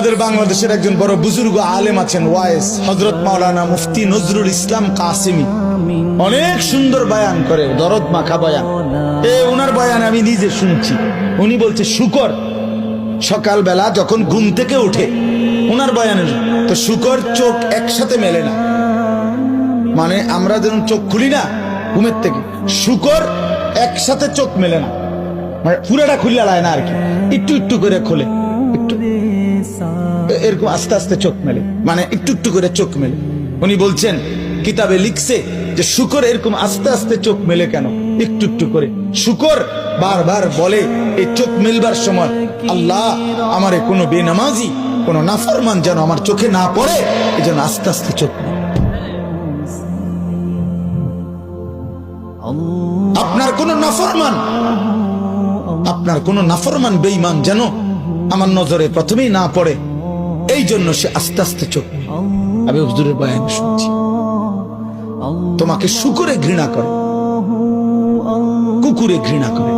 আমাদের বাংলাদেশের একজন বড় বুজুর্গ আলেম আছেন, ওয়াইস হযরত মাওলানা মুফতি নজরুল ইসলাম কাসেমি। অনেক সুন্দর বয়ান করে, দরদ মাখা বয়ান। ওনার বয়ান আমি নিজে শুনছি। উনি বলছে শুকর সকালবেলা যখন ঘুম থেকে উঠে, ওনার বয়ানের তো শুকর চোখ একসাথে মেলে না। মানে আমরা যেমন চোখ খুলি না ঘুমের থেকে, শুকর একসাথে চোখ মেলে না, মানে পুরাটা খুলে লায় না আর কি, একটু একটু করে খোলে, একটু এরকম আস্তে আস্তে চোখ মেলে, মানে একটু একটু করে চোখ মেলে। উনি বলছেন কিতাবে লিখছে যে শুকর এরকম আস্তে আস্তে চোখ মেলে কেন, একটু একটু করে। শুকর বারবার বলে এই চোখ মেলবার সময়, আল্লাহ আমারে কোনো বেনামাজি কোনো নাফরমান যেন আমার চোখে না পড়ে, এই জন্য আস্তে আস্তে চোখ মেলে। আপনার কোন নাফরমান, আপনার কোন নাফরমান বেঈমান যেন আমার নজরে প্রথমেই না পড়ে, এই জন্য সে আস্তে আস্তে চোখ। আমি হুজুরের বয়ান শুনছি, তোমাকে শুকরে ঘৃণা করে, কুকুরে ঘৃণা করে।